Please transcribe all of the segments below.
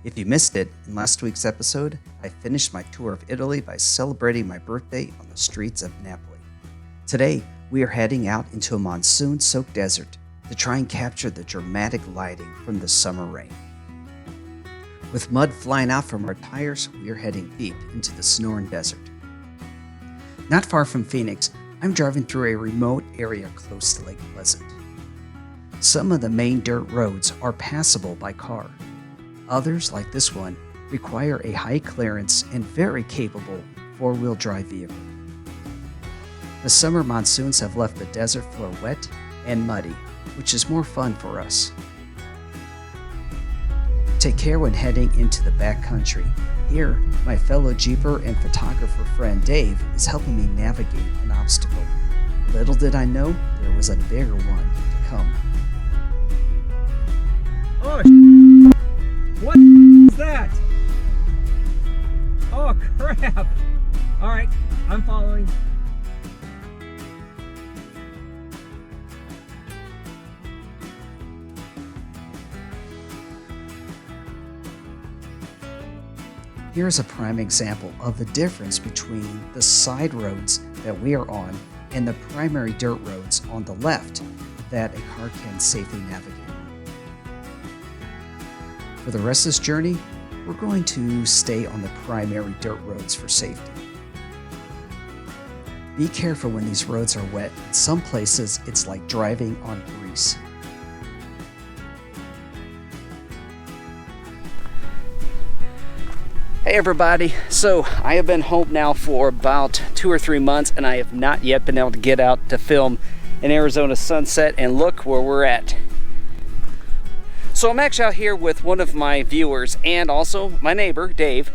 If you missed it, in last week's episode, I finished my tour of Italy by celebrating my birthday on the streets of Napoli. Today, we are heading out into a monsoon-soaked desert to try and capture the dramatic lighting from the summer rain. With mud flying out from our tires, we are heading deep into the Sonoran Desert. Not far from Phoenix, I'm driving through a remote area close to Lake Pleasant. Some of the main dirt roads are passable by car. Others, like this one, require a high clearance and very capable four-wheel drive vehicle. The summer monsoons have left the desert floor wet and muddy, which is more fun for us. Take care when heading into the backcountry. Here, my fellow Jeeper and photographer friend Dave is helping me navigate an obstacle. Little did I know there was a bigger one to come. Oh, what is that? Oh, crap. All right, I'm following. Here's a prime example of the difference between the side roads that we are on and the primary dirt roads on the left that a car can safely navigate. For the rest of this journey, we're going to stay on the primary dirt roads for safety. Be careful when these roads are wet. In some places, it's like driving on grease. Hey everybody, so I have been home now for about 2 or 3 months and I have not yet been able to get out to film an Arizona sunset, and look where we're at. So I'm actually out here with one of my viewers and also my neighbor, Dave.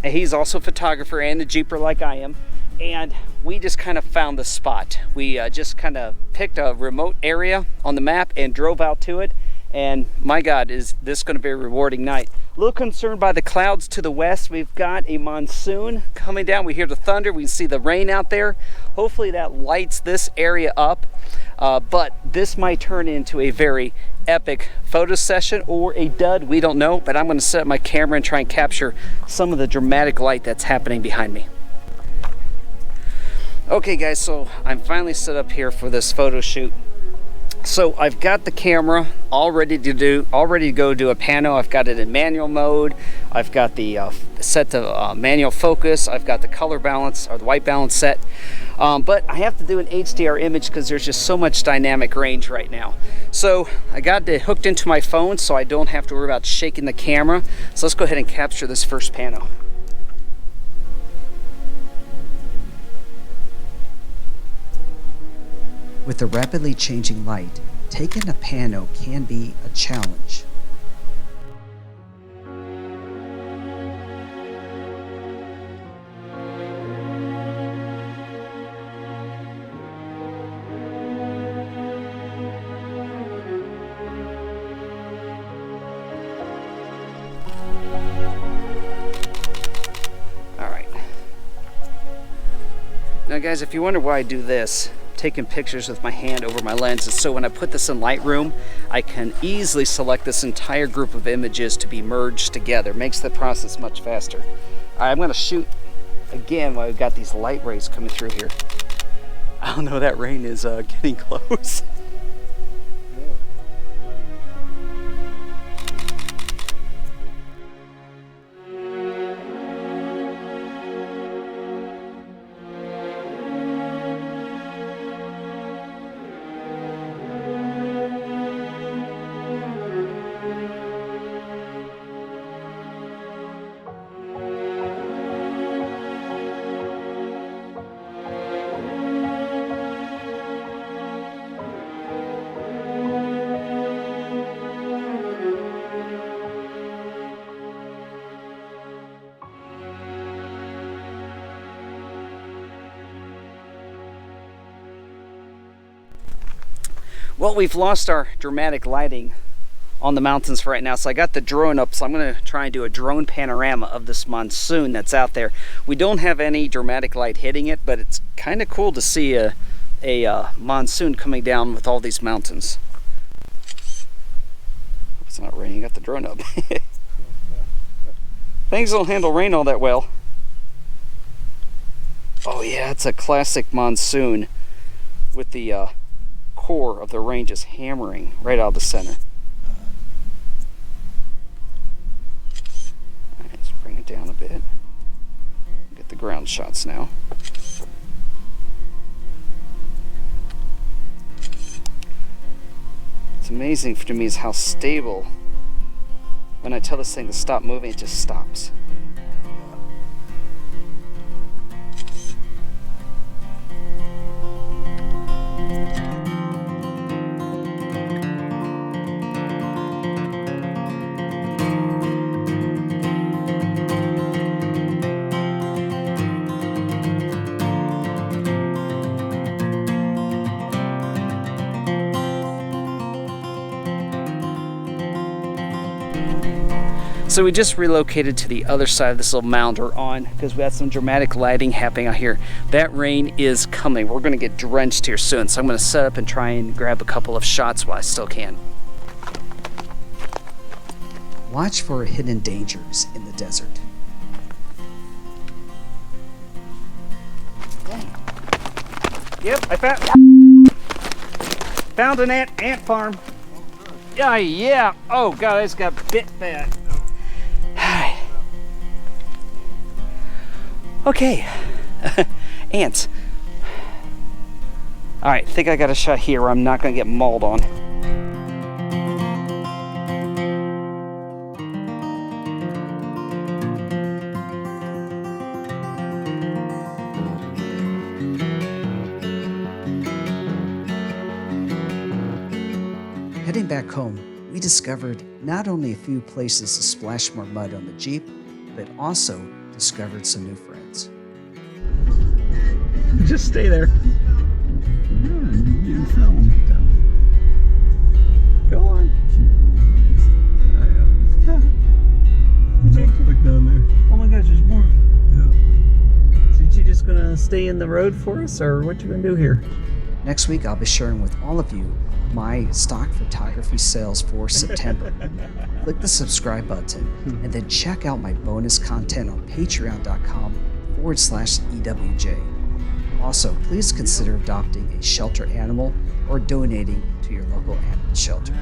He's also a photographer and a Jeeper like I am, and we just kind of found the spot. We just kind of picked a remote area on the map and drove out to it, and my God, is this going to be a rewarding night. A little concerned by the clouds to the west. We've got a monsoon coming down. We hear the thunder. We can see the rain out there. Hopefully that lights this area up. But this might turn into a very epic photo session or a dud. We don't know. But I'm going to set up my camera and try and capture some of the dramatic light that's happening behind me. Okay, guys. So I'm finally set up here for this photo shoot. So I've got the camera all ready to go do a pano. I've got it in manual mode. I've got the set to manual focus. I've got the color balance or the white balance set. But I have to do an HDR image because there's just so much dynamic range right now. So I got it hooked into my phone so I don't have to worry about shaking the camera. So let's go ahead and capture this first pano. With the rapidly changing light, taking a pano can be a challenge. All right. Now guys, if you wonder why I do this, taking pictures with my hand over my lenses, so when I put this in Lightroom, I can easily select this entire group of images to be merged together. Makes the process much faster. All right, I'm going to shoot again while we've got these light rays coming through here. I don't know, that rain is getting close. Well, we've lost our dramatic lighting on the mountains for right now, so I got the drone up, so I'm going to try and do a drone panorama of this monsoon that's out there. We don't have any dramatic light hitting it, but it's kind of cool to see a monsoon coming down with all these mountains. Hope it's not raining. Got the drone up. Things don't handle rain all that well. Oh yeah, it's a classic monsoon with the core of the rain just hammering right out of the center. Alright, let's bring it down a bit. Get the ground shots now. It's amazing to me is how stable, when I tell this thing to stop moving, it just stops. So we just relocated to the other side of this little mound we're on because we had some dramatic lighting happening out here. That rain is coming. We're going to get drenched here soon. So I'm going to set up and try and grab a couple of shots while I still can. Watch for hidden dangers in the desert. Yep, I found an ant farm. Yeah. Oh God, I just got bit bad. Okay, ants. All right, think I got a shot here where I'm not gonna get mauled on. Heading back home, we discovered not only a few places to splash more mud on the Jeep, but also discovered some new friends. Just stay there. You film. Go on. Look down there. Oh my gosh, there's more. Yeah. So you just gonna stay in the road for us, or what you gonna do here? Next week, I'll be sharing with all of you my stock photography sales for September. Click the subscribe button and then check out my bonus content on patreon.com/EWJ. Also, please consider adopting a shelter animal or donating to your local animal shelter.